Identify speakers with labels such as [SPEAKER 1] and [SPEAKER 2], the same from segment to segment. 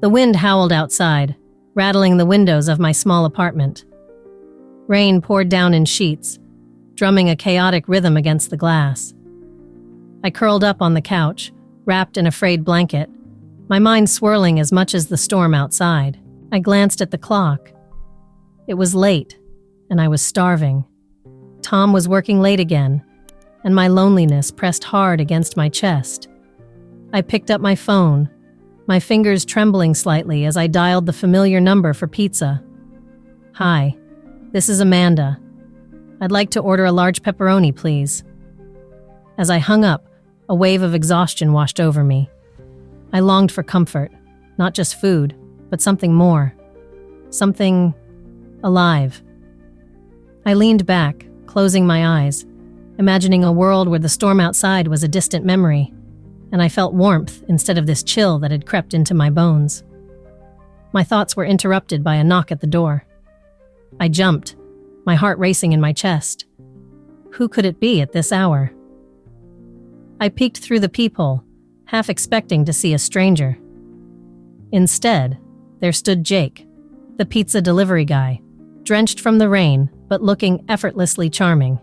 [SPEAKER 1] The wind howled outside, rattling the windows of my small apartment. Rain poured down in sheets, drumming a chaotic rhythm against the glass. I curled up on the couch, wrapped in a frayed blanket, my mind swirling as much as the storm outside. I glanced at the clock. It was late, and I was starving. Tom was working late again, and my loneliness pressed hard against my chest. I picked up my phone, my fingers trembling slightly as I dialed the familiar number for pizza. "Hi, this is Amanda. I'd like to order a large pepperoni, please." As I hung up, a wave of exhaustion washed over me. I longed for comfort, not just food, but something more. Something alive. I leaned back, closing my eyes, imagining a world where the storm outside was a distant memory, and I felt warmth instead of this chill that had crept into my bones. My thoughts were interrupted by a knock at the door. I jumped, my heart racing in my chest. Who could it be at this hour? I peeked through the peephole, half expecting to see a stranger. Instead, there stood Jake, the pizza delivery guy, drenched from the rain, but looking effortlessly charming.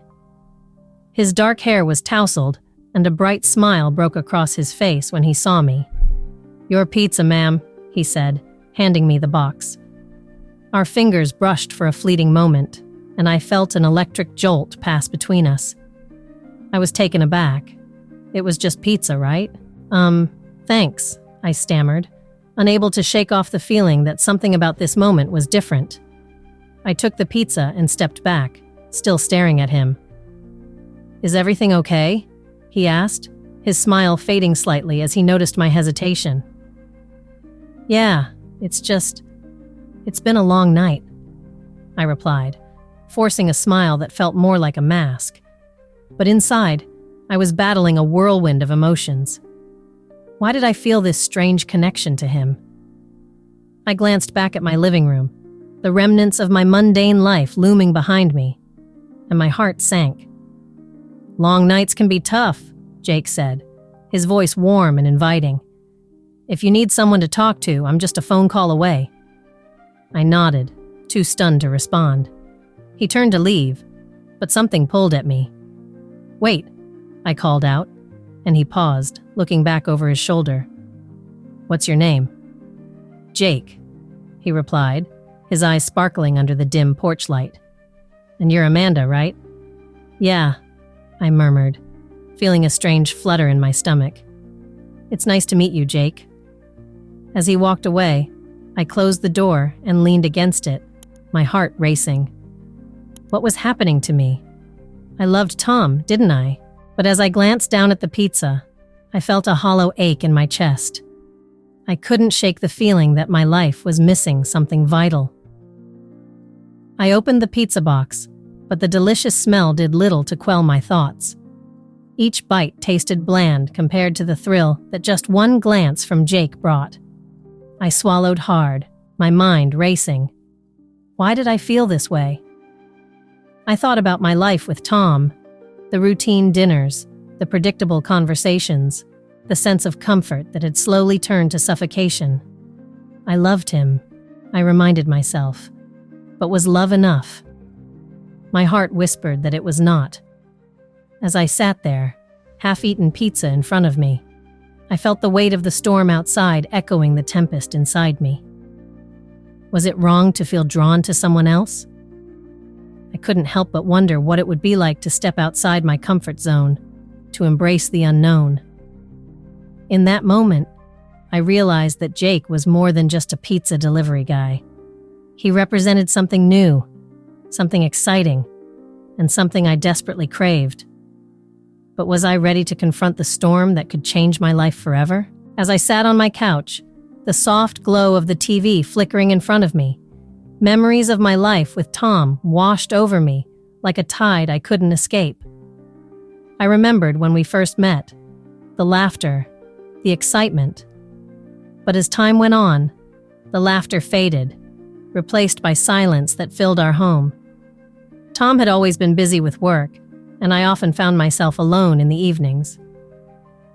[SPEAKER 1] His dark hair was tousled, and a bright smile broke across his face when he saw me. "Your pizza, ma'am," he said, handing me the box. Our fingers brushed for a fleeting moment, and I felt an electric jolt pass between us. I was taken aback. It was just pizza, right? Thanks, I stammered, unable to shake off the feeling that something about this moment was different. I took the pizza and stepped back, still staring at him. "Is everything okay?" he asked, his smile fading slightly as he noticed my hesitation. "Yeah, it's been a long night," I replied, forcing a smile that felt more like a mask. But inside, I was battling a whirlwind of emotions. Why did I feel this strange connection to him? I glanced back at my living room, the remnants of my mundane life looming behind me, and my heart sank. "Long nights can be tough," Jake said, his voice warm and inviting. "If you need someone to talk to, I'm just a phone call away." I nodded, too stunned to respond. He turned to leave, but something pulled at me. "Wait," I called out, and he paused, looking back over his shoulder. "What's your name?" "Jake," he replied, his eyes sparkling under the dim porch light. "And you're Amanda, right?" "Yeah," I murmured, feeling a strange flutter in my stomach. "It's nice to meet you, Jake." As he walked away, I closed the door and leaned against it, my heart racing. What was happening to me? I loved Tom, didn't I? But as I glanced down at the pizza, I felt a hollow ache in my chest. I couldn't shake the feeling that my life was missing something vital. I opened the pizza box, but the delicious smell did little to quell my thoughts. Each bite tasted bland compared to the thrill that just one glance from Jake brought. I swallowed hard, my mind racing. Why did I feel this way? I thought about my life with Tom, the routine dinners, the predictable conversations, the sense of comfort that had slowly turned to suffocation. I loved him, I reminded myself. But was love enough? My heart whispered that it was not. As I sat there, half-eaten pizza in front of me, I felt the weight of the storm outside echoing the tempest inside me. Was it wrong to feel drawn to someone else? I couldn't help but wonder what it would be like to step outside my comfort zone, to embrace the unknown. In that moment, I realized that Jake was more than just a pizza delivery guy. He represented something new, something exciting, and something I desperately craved. But was I ready to confront the storm that could change my life forever? As I sat on my couch, the soft glow of the TV flickering in front of me, memories of my life with Tom washed over me like a tide I couldn't escape. I remembered when we first met, the laughter, the excitement. But as time went on, the laughter faded, replaced by silence that filled our home. Tom had always been busy with work, and I often found myself alone in the evenings.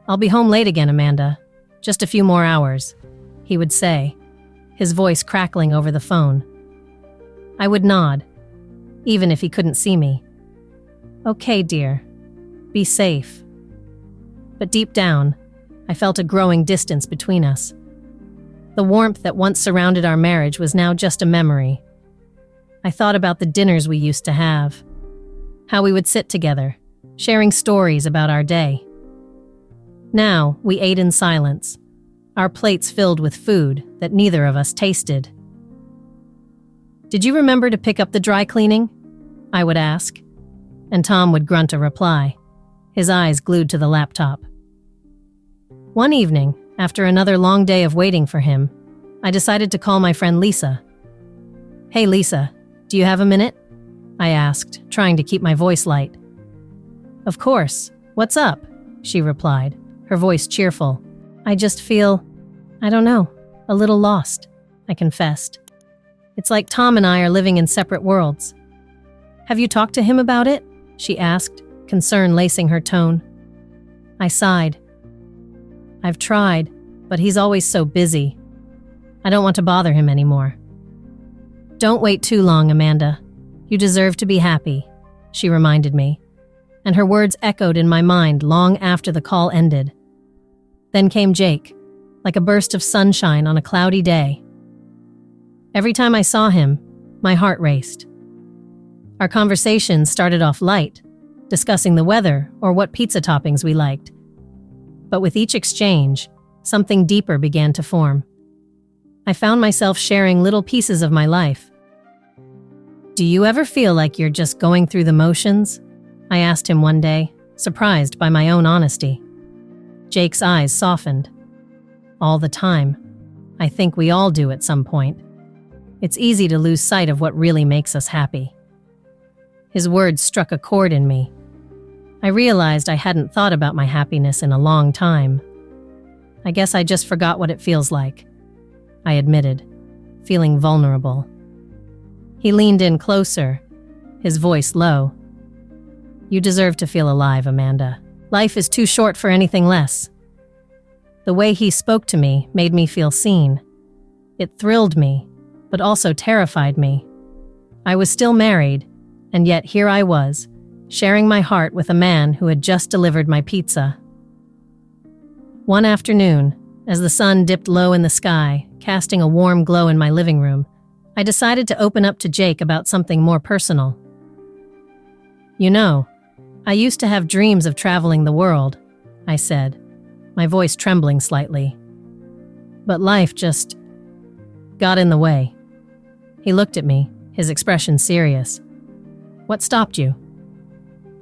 [SPEAKER 1] "I'll be home late again, Amanda. Just a few more hours," he would say, his voice crackling over the phone. I would nod, even if he couldn't see me. Okay, dear. Be safe. But deep down, I felt a growing distance between us. The warmth that once surrounded our marriage was now just a memory. I thought about the dinners we used to have, how we would sit together, sharing stories about our day. Now, we ate in silence, our plates filled with food that neither of us tasted. Did you remember to pick up the dry cleaning? I would ask, and Tom would grunt a reply, his eyes glued to the laptop. One evening, after another long day of waiting for him, I decided to call my friend Lisa. Hey Lisa, do you have a minute? I asked, trying to keep my voice light. Of course. What's up? She replied, her voice cheerful. I just feel, I don't know, a little lost, I confessed. It's like Tom and I are living in separate worlds. Have you talked to him about it? She asked, concern lacing her tone. I sighed. I've tried, but he's always so busy. I don't want to bother him anymore. Don't wait too long, Amanda. You deserve to be happy, she reminded me, and her words echoed in my mind long after the call ended. Then came Jake, like a burst of sunshine on a cloudy day. Every time I saw him, my heart raced. Our conversation started off light, discussing the weather or what pizza toppings we liked. But with each exchange, something deeper began to form. I found myself sharing little pieces of my life. Do you ever feel like you're just going through the motions? I asked him one day, surprised by my own honesty. Jake's eyes softened. All the time. I think we all do at some point. It's easy to lose sight of what really makes us happy. His words struck a chord in me. I realized I hadn't thought about my happiness in a long time. I guess I just forgot what it feels like, I admitted, feeling vulnerable. He leaned in closer, his voice low. You deserve to feel alive, Amanda. Life is too short for anything less. The way he spoke to me made me feel seen. It thrilled me, but also terrified me. I was still married, and yet here I was, sharing my heart with a man who had just delivered my pizza. One afternoon, as the sun dipped low in the sky, casting a warm glow in my living room, I decided to open up to Jake about something more personal. You know, I used to have dreams of traveling the world, I said, my voice trembling slightly. But life just got in the way. He looked at me, his expression serious. What stopped you?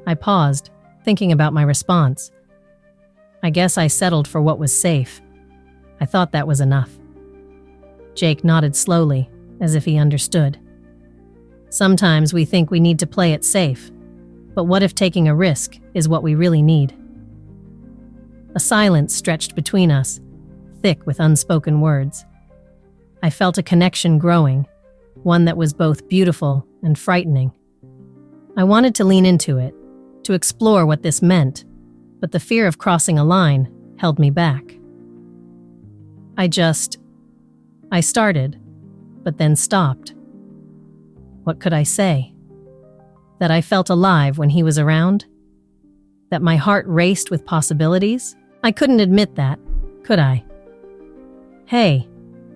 [SPEAKER 1] I paused, thinking about my response. I guess I settled for what was safe. I thought that was enough. Jake nodded slowly, as if he understood. Sometimes we think we need to play it safe, but what if taking a risk is what we really need? A silence stretched between us, thick with unspoken words. I felt a connection growing, one that was both beautiful and frightening. I wanted to lean into it, to explore what this meant, but the fear of crossing a line held me back. I started, but then stopped. What could I say? That I felt alive when he was around? That my heart raced with possibilities? I couldn't admit that, could I? Hey,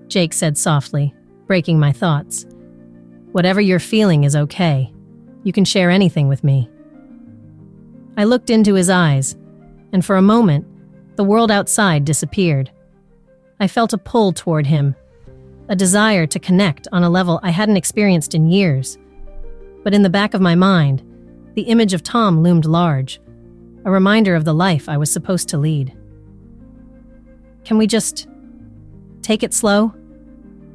[SPEAKER 1] Jake said softly, breaking my thoughts. Whatever you're feeling is okay. You can share anything with me. I looked into his eyes, and for a moment, the world outside disappeared. I felt a pull toward him, a desire to connect on a level I hadn't experienced in years. But in the back of my mind, the image of Tom loomed large, a reminder of the life I was supposed to lead. Can we just take it slow?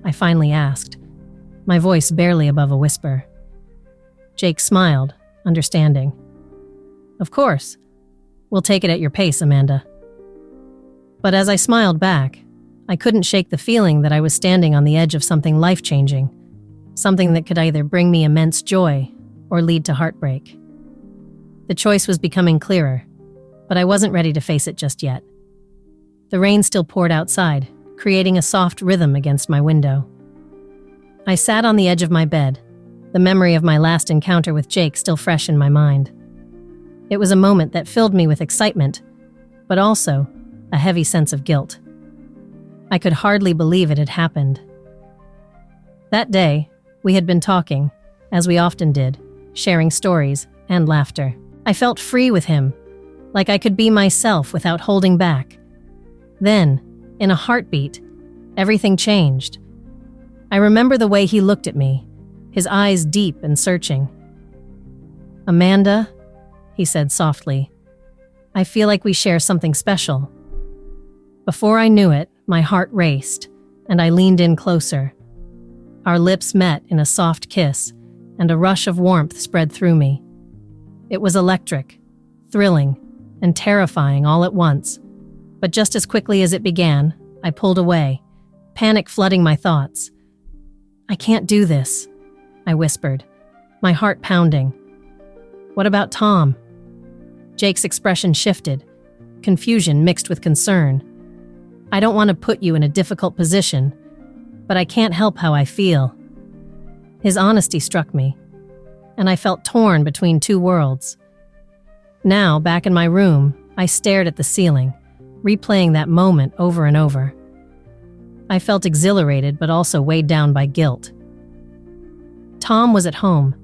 [SPEAKER 1] I finally asked, my voice barely above a whisper. Jake smiled, understanding. Of course. We'll take it at your pace, Amanda. But as I smiled back, I couldn't shake the feeling that I was standing on the edge of something life-changing, something that could either bring me immense joy or lead to heartbreak. The choice was becoming clearer, but I wasn't ready to face it just yet. The rain still poured outside, creating a soft rhythm against my window. I sat on the edge of my bed, the memory of my last encounter with Jake still fresh in my mind. It was a moment that filled me with excitement, but also a heavy sense of guilt. I could hardly believe it had happened. That day, we had been talking, as we often did, sharing stories and laughter. I felt free with him, like I could be myself without holding back. Then, in a heartbeat, everything changed. I remember the way he looked at me, his eyes deep and searching. "Amanda," he said softly, "I feel like we share something special." Before I knew it, my heart raced, and I leaned in closer. Our lips met in a soft kiss, and a rush of warmth spread through me. It was electric, thrilling, and terrifying all at once, but just as quickly as it began, I pulled away, panic flooding my thoughts. "I can't do this," I whispered, my heart pounding. "What about Tom?" Jake's expression shifted, confusion mixed with concern. "I don't want to put you in a difficult position, but I can't help how I feel." His honesty struck me, and I felt torn between two worlds. Now, back in my room, I stared at the ceiling, replaying that moment over and over. I felt exhilarated but also weighed down by guilt. Tom was at home,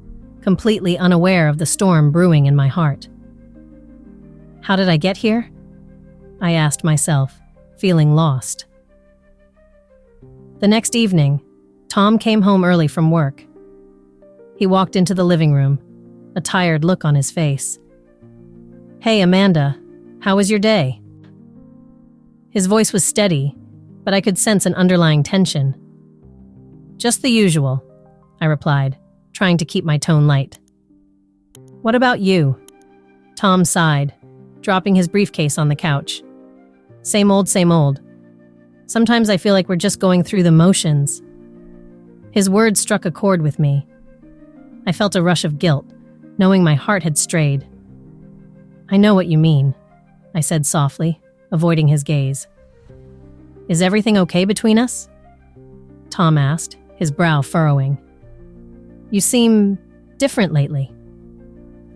[SPEAKER 1] completely unaware of the storm brewing in my heart. How did I get here? I asked myself, feeling lost. The next evening, Tom came home early from work. He walked into the living room, a tired look on his face. "Hey, Amanda, how was your day?" His voice was steady, but I could sense an underlying tension. "Just the usual," I replied, trying to keep my tone light. "What about you?" Tom sighed, dropping his briefcase on the couch. Same old, same old. Sometimes I feel like we're just going through the motions." His words struck a chord with me. I felt a rush of guilt, knowing my heart had strayed. "I know what you mean," I said softly, avoiding his gaze. "Is everything okay between us?" Tom asked, his brow furrowing. "You seem different lately."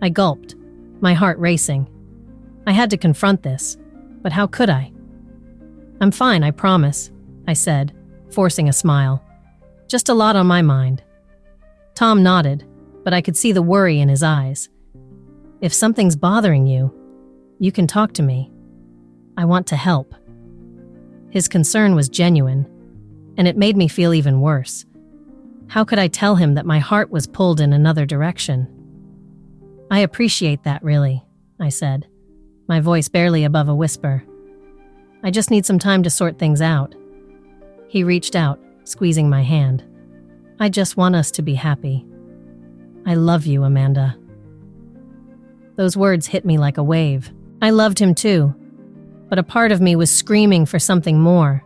[SPEAKER 1] I gulped, my heart racing. I had to confront this, but how could I? "I'm fine, I promise," I said, forcing a smile. "Just a lot on my mind." Tom nodded, but I could see the worry in his eyes. "If something's bothering you, you can talk to me. I want to help." His concern was genuine, and it made me feel even worse. How could I tell him that my heart was pulled in another direction? "I appreciate that, really," I said, my voice barely above a whisper. "I just need some time to sort things out." He reached out, squeezing my hand. "I just want us to be happy. I love you, Amanda." Those words hit me like a wave. I loved him too, but a part of me was screaming for something more.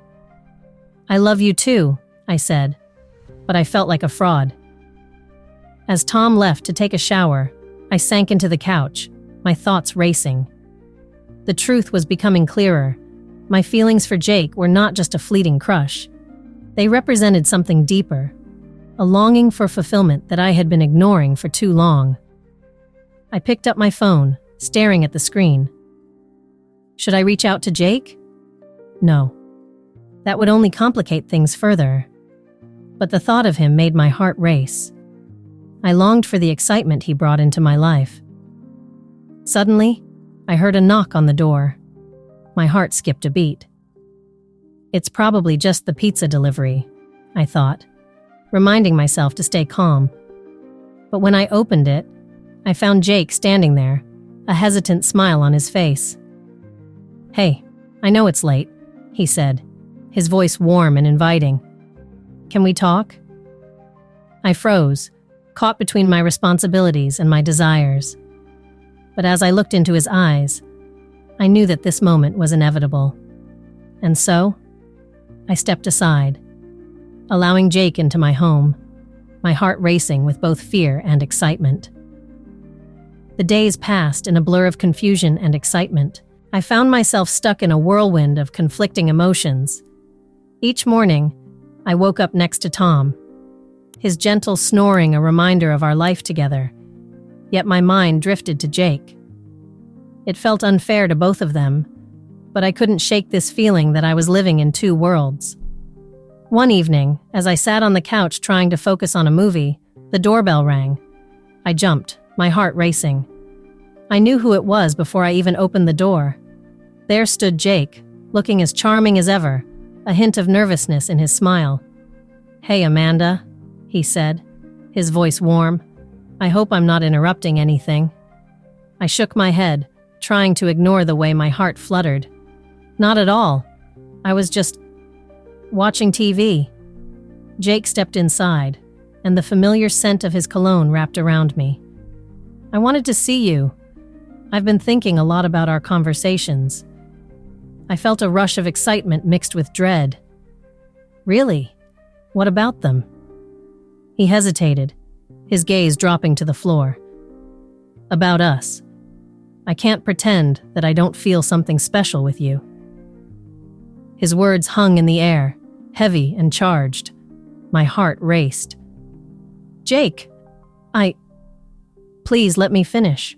[SPEAKER 1] "I love you too," I said, but I felt like a fraud. As Tom left to take a shower, I sank into the couch, my thoughts racing. The truth was becoming clearer. My feelings for Jake were not just a fleeting crush. They represented something deeper, a longing for fulfillment that I had been ignoring for too long. I picked up my phone, staring at the screen. Should I reach out to Jake? No. That would only complicate things further. But the thought of him made my heart race. I longed for the excitement he brought into my life. Suddenly, I heard a knock on the door. My heart skipped a beat. It's probably just the pizza delivery, I thought, reminding myself to stay calm. But when I opened it, I found Jake standing there, a hesitant smile on his face. "Hey, I know it's late," he said, his voice warm and inviting. "Can we talk?" I froze, caught between my responsibilities and my desires. But as I looked into his eyes, I knew that this moment was inevitable. And so, I stepped aside, allowing Jake into my home, my heart racing with both fear and excitement. The days passed in a blur of confusion and excitement. I found myself stuck in a whirlwind of conflicting emotions. Each morning, I woke up next to Tom, his gentle snoring a reminder of our life together, yet my mind drifted to Jake. It felt unfair to both of them, but I couldn't shake this feeling that I was living in two worlds. One evening, as I sat on the couch trying to focus on a movie, the doorbell rang. I jumped, my heart racing. I knew who it was before I even opened the door. There stood Jake, looking as charming as ever, a hint of nervousness in his smile. "Hey, Amanda," he said, his voice warm. "I hope I'm not interrupting anything." I shook my head, trying to ignore the way my heart fluttered. "Not at all. I was just watching TV." Jake stepped inside, and the familiar scent of his cologne wrapped around me. "I wanted to see you. I've been thinking a lot about our conversations." I felt a rush of excitement mixed with dread. "Really? What about them?" He hesitated, his gaze dropping to the floor. "About us. I can't pretend that I don't feel something special with you." His words hung in the air, heavy and charged. My heart raced. "Jake, Please let me finish,"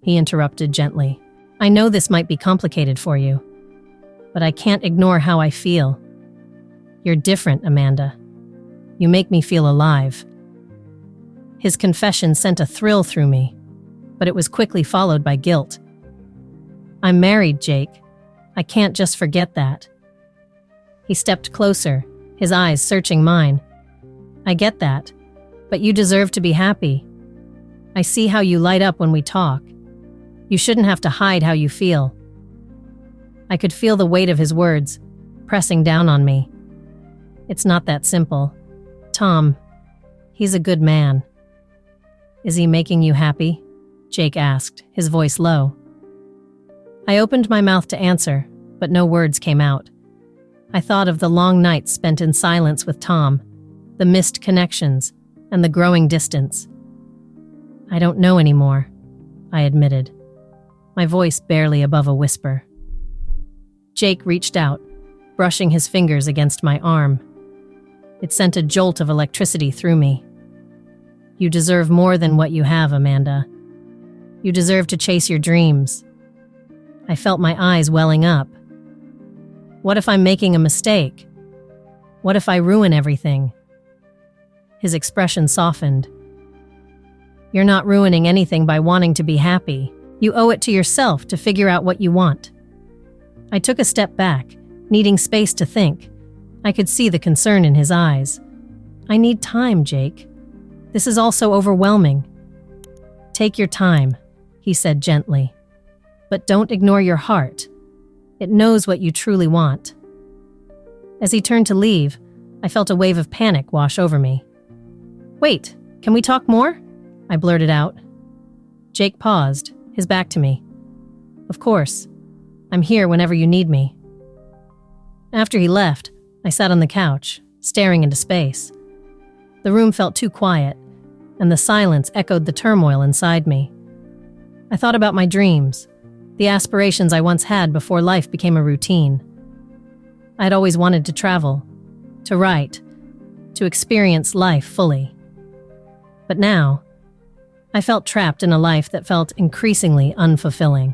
[SPEAKER 1] he interrupted gently. "I know this might be complicated for you, but I can't ignore how I feel. You're different, Amanda. You make me feel alive." His confession sent a thrill through me, but it was quickly followed by guilt. "I'm married, Jake. I can't just forget that." He stepped closer, his eyes searching mine. "I get that, but you deserve to be happy. I see how you light up when we talk. You shouldn't have to hide how you feel." I could feel the weight of his words, pressing down on me. "It's not that simple. Tom, he's a good man." "Is he making you happy?" Jake asked, his voice low. I opened my mouth to answer, but no words came out. I thought of the long nights spent in silence with Tom, the missed connections, and the growing distance. "I don't know anymore," I admitted, my voice barely above a whisper. Jake reached out, brushing his fingers against my arm. It sent a jolt of electricity through me. "You deserve more than what you have, Amanda. You deserve to chase your dreams." I felt my eyes welling up. What if I'm making a mistake? What if I ruin everything? His expression softened. "You're not ruining anything by wanting to be happy. You owe it to yourself to figure out what you want." I took a step back, needing space to think. I could see the concern in his eyes. "I need time, Jake. This is all so overwhelming." "Take your time," he said gently. "But don't ignore your heart. It knows what you truly want." As he turned to leave, I felt a wave of panic wash over me. "Wait, can we talk more?" I blurted out. Jake paused, his back to me. "Of course. I'm here whenever you need me." After he left, I sat on the couch, staring into space. The room felt too quiet, and the silence echoed the turmoil inside me. I thought about my dreams, the aspirations I once had before life became a routine. I'd always wanted to travel, to write, to experience life fully. But now, I felt trapped in a life that felt increasingly unfulfilling.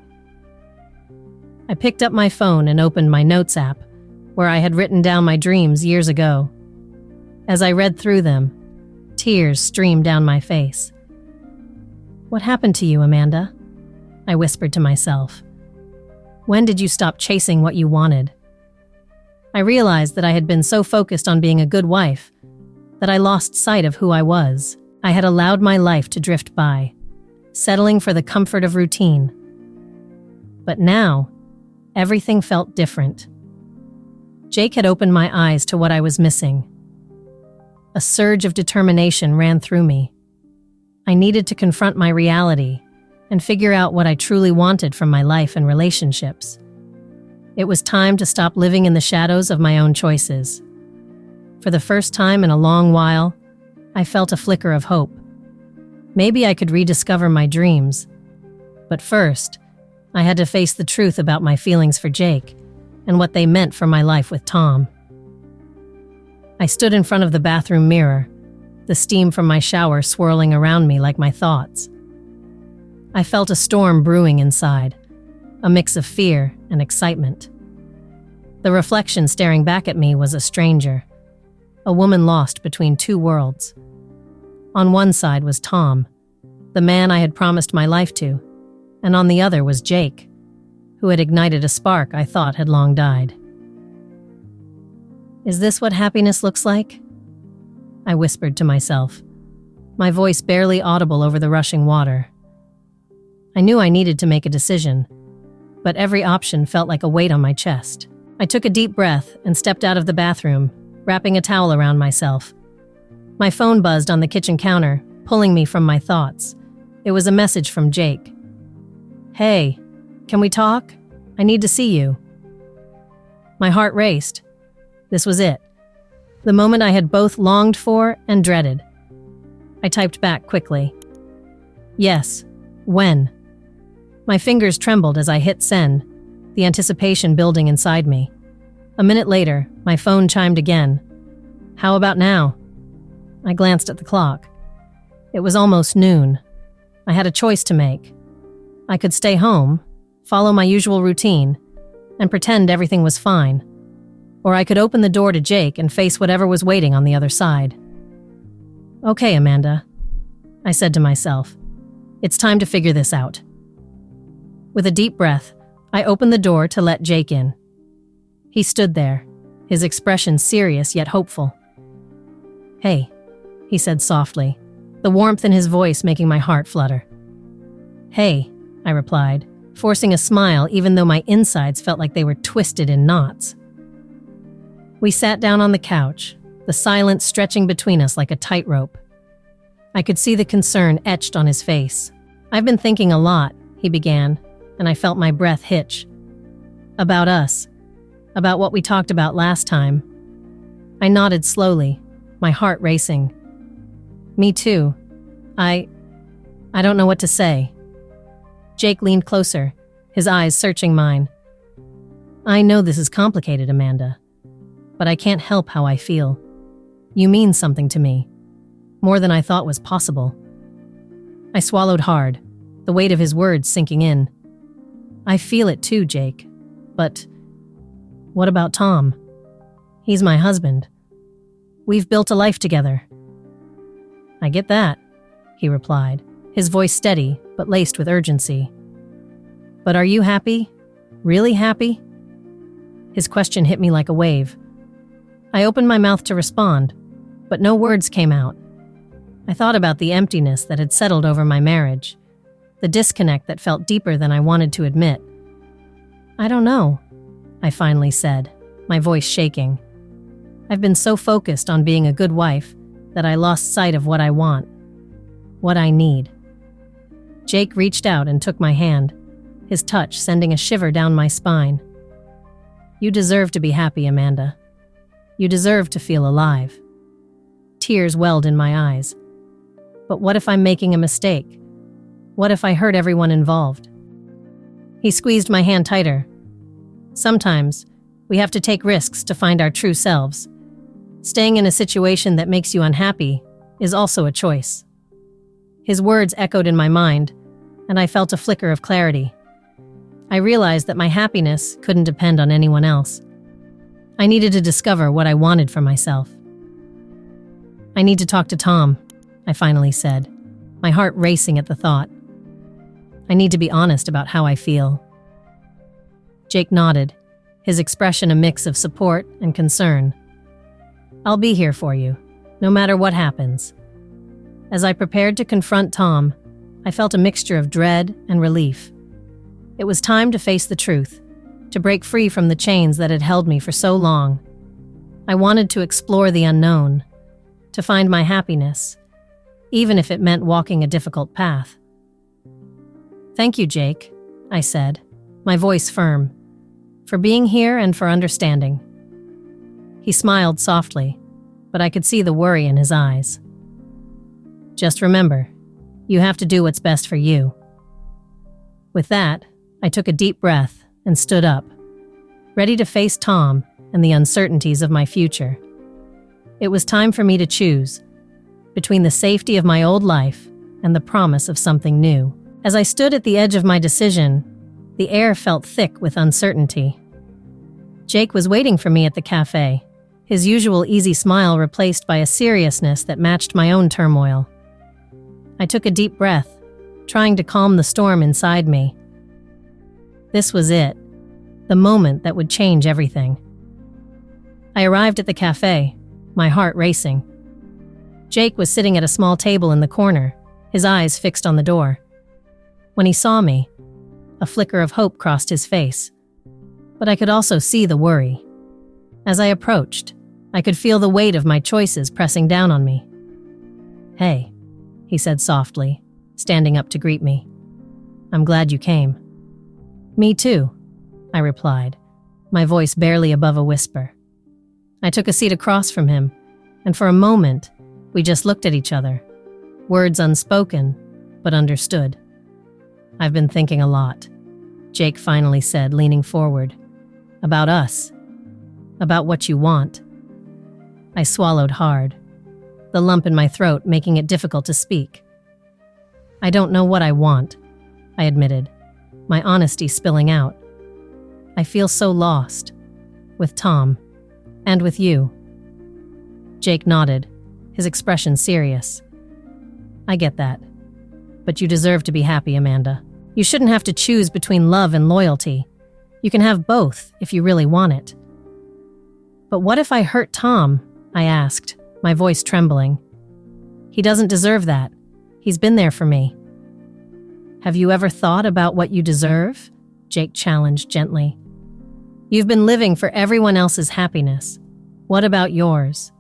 [SPEAKER 1] I picked up my phone and opened my notes app, where I had written down my dreams years ago. As I read through them, tears streamed down my face. "What happened to you, Amanda?" I whispered to myself. "When did you stop chasing what you wanted?" I realized that I had been so focused on being a good wife that I lost sight of who I was. I had allowed my life to drift by, settling for the comfort of routine. But now, everything felt different. Jake had opened my eyes to what I was missing. A surge of determination ran through me. I needed to confront my reality and figure out what I truly wanted from my life and relationships. It was time to stop living in the shadows of my own choices. For the first time in a long while, I felt a flicker of hope. Maybe I could rediscover my dreams. But first, I had to face the truth about my feelings for Jake and what they meant for my life with Tom. I stood in front of the bathroom mirror, the steam from my shower swirling around me like my thoughts. I felt a storm brewing inside, a mix of fear and excitement. The reflection staring back at me was a stranger, a woman lost between two worlds. On one side was Tom, the man I had promised my life to, and on the other was Jake, who had ignited a spark I thought had long died. "Is this what happiness looks like?" I whispered to myself, my voice barely audible over the rushing water. I knew I needed to make a decision, but every option felt like a weight on my chest. I took a deep breath and stepped out of the bathroom, wrapping a towel around myself. My phone buzzed on the kitchen counter, pulling me from my thoughts. It was a message from Jake. "Hey, can we talk? I need to see you." My heart raced. This was it. The moment I had both longed for and dreaded. I typed back quickly. "Yes, when?" My fingers trembled as I hit send, the anticipation building inside me. A minute later, my phone chimed again. "How about now?" I glanced at the clock. It was almost noon. I had a choice to make. I could stay home, follow my usual routine, and pretend everything was fine. Or I could open the door to Jake and face whatever was waiting on the other side. "Okay, Amanda," I said to myself. "It's time to figure this out." With a deep breath, I opened the door to let Jake in. He stood there, his expression serious yet hopeful. "Hey," he said softly, the warmth in his voice making my heart flutter. "Hey," I replied, forcing a smile even though my insides felt like they were twisted in knots. We sat down on the couch, the silence stretching between us like a tightrope. I could see the concern etched on his face. "I've been thinking a lot," he began, and I felt my breath hitch. "About us. About what we talked about last time." I nodded slowly, my heart racing. "Me too. I don't know what to say." Jake leaned closer, his eyes searching mine. "I know this is complicated, Amanda, but I can't help how I feel. You mean something to me, more than I thought was possible." I swallowed hard, the weight of his words sinking in. "I feel it too, Jake. But what about Tom? He's my husband. We've built a life together." "I get that," he replied, his voice steady but laced with urgency. "But are you happy? Really happy?" His question hit me like a wave. I opened my mouth to respond, but no words came out. I thought about the emptiness that had settled over my marriage, the disconnect that felt deeper than I wanted to admit. "I don't know," I finally said, my voice shaking. "I've been so focused on being a good wife that I lost sight of what I want, what I need." Jake reached out and took my hand, his touch sending a shiver down my spine. "You deserve to be happy, Amanda. You deserve to feel alive." Tears welled in my eyes. "But what if I'm making a mistake? What if I hurt everyone involved?" He squeezed my hand tighter. "Sometimes, we have to take risks to find our true selves. Staying in a situation that makes you unhappy is also a choice." His words echoed in my mind, and I felt a flicker of clarity. I realized that my happiness couldn't depend on anyone else. I needed to discover what I wanted for myself. "I need to talk to Tom," I finally said, my heart racing at the thought. "I need to be honest about how I feel." Jake nodded, his expression a mix of support and concern. "I'll be here for you, no matter what happens." As I prepared to confront Tom, I felt a mixture of dread and relief. It was time to face the truth, to break free from the chains that had held me for so long. I wanted to explore the unknown, to find my happiness, even if it meant walking a difficult path. "Thank you, Jake," I said, my voice firm, "for being here and for understanding." He smiled softly, but I could see the worry in his eyes. "Just remember, you have to do what's best for you." With that, I took a deep breath and stood up, ready to face Tom and the uncertainties of my future. It was time for me to choose between the safety of my old life and the promise of something new. As I stood at the edge of my decision, the air felt thick with uncertainty. Jake was waiting for me at the cafe, his usual easy smile replaced by a seriousness that matched my own turmoil. I took a deep breath, trying to calm the storm inside me. This was it, the moment that would change everything. I arrived at the cafe, my heart racing. Jake was sitting at a small table in the corner, his eyes fixed on the door. When he saw me, a flicker of hope crossed his face, but I could also see the worry. As I approached, I could feel the weight of my choices pressing down on me. "Hey," he said softly, standing up to greet me. "I'm glad you came." "Me too," I replied, my voice barely above a whisper. I took a seat across from him, and for a moment, we just looked at each other, words unspoken, but understood. "I've been thinking a lot," Jake finally said, leaning forward. "About us. About what you want." I swallowed hard, the lump in my throat making it difficult to speak. "I don't know what I want," I admitted, my honesty spilling out. "I feel so lost. With Tom. And with you." Jake nodded, his expression serious. "I get that. But you deserve to be happy, Amanda. You shouldn't have to choose between love and loyalty. You can have both if you really want it." "But what if I hurt Tom?" I asked, my voice trembling. "He doesn't deserve that. He's been there for me." "Have you ever thought about what you deserve?" Jake challenged gently. "You've been living for everyone else's happiness. What about yours?"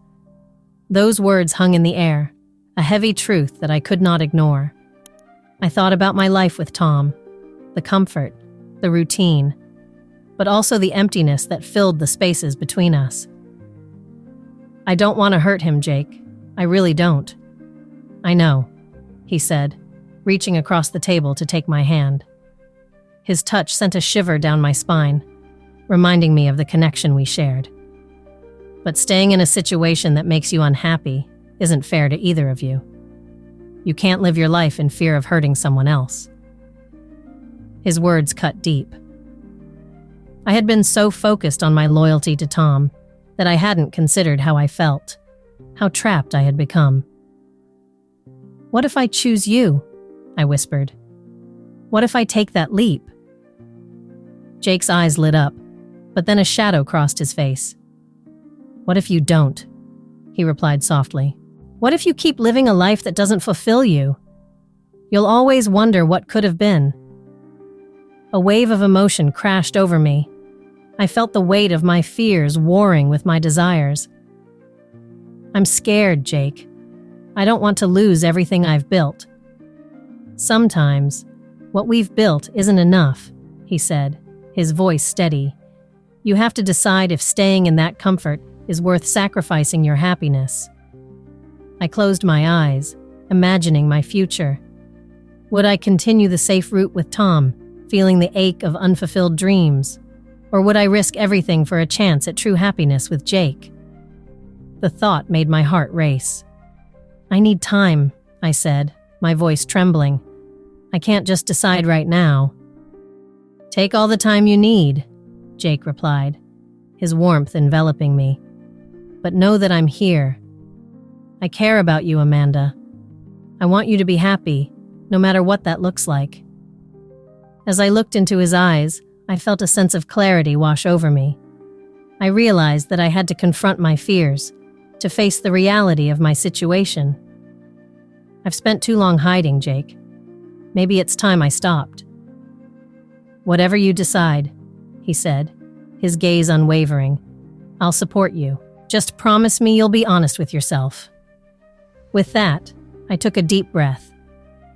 [SPEAKER 1] Those words hung in the air, a heavy truth that I could not ignore. I thought about my life with Tom, the comfort, the routine, but also the emptiness that filled the spaces between us. "I don't want to hurt him, Jake. I really don't." "I know," he said, reaching across the table to take my hand. His touch sent a shiver down my spine, reminding me of the connection we shared. "But staying in a situation that makes you unhappy isn't fair to either of you. You can't live your life in fear of hurting someone else." His words cut deep. I had been so focused on my loyalty to Tom that I hadn't considered how I felt, how trapped I had become. "What if I choose you?" I whispered. "What if I take that leap?" Jake's eyes lit up, but then a shadow crossed his face. "What if you don't?" he replied softly. "What if you keep living a life that doesn't fulfill you? You'll always wonder what could have been." A wave of emotion crashed over me. I felt the weight of my fears warring with my desires. "I'm scared, Jake. I don't want to lose everything I've built." "Sometimes, what we've built isn't enough," he said, his voice steady. "You have to decide if staying in that comfort is worth sacrificing your happiness." I closed my eyes, imagining my future. Would I continue the safe route with Tom, feeling the ache of unfulfilled dreams? Or would I risk everything for a chance at true happiness with Jake? The thought made my heart race. "I need time," I said, my voice trembling. "I can't just decide right now." "Take all the time you need," Jake replied, his warmth enveloping me. "But know that I'm here. I care about you, Amanda. I want you to be happy, no matter what that looks like." As I looked into his eyes, I felt a sense of clarity wash over me. I realized that I had to confront my fears, to face the reality of my situation. "I've spent too long hiding, Jake. Maybe it's time I stopped." "Whatever you decide," he said, his gaze unwavering. "I'll support you. Just promise me you'll be honest with yourself." With that, I took a deep breath,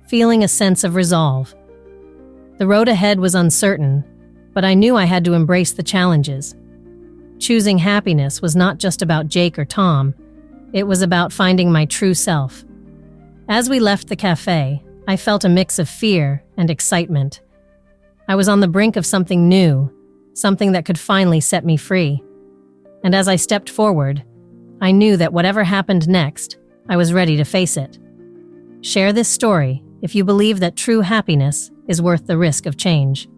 [SPEAKER 1] feeling a sense of resolve. The road ahead was uncertain, but I knew I had to embrace the challenges. Choosing happiness was not just about Jake or Tom, it was about finding my true self. As we left the cafe, I felt a mix of fear and excitement. I was on the brink of something new, something that could finally set me free. And as I stepped forward, I knew that whatever happened next, I was ready to face it. Share this story if you believe that true happiness is worth the risk of change.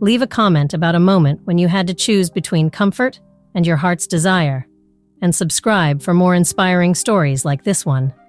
[SPEAKER 1] Leave a comment about a moment when you had to choose between comfort and your heart's desire, and subscribe for more inspiring stories like this one.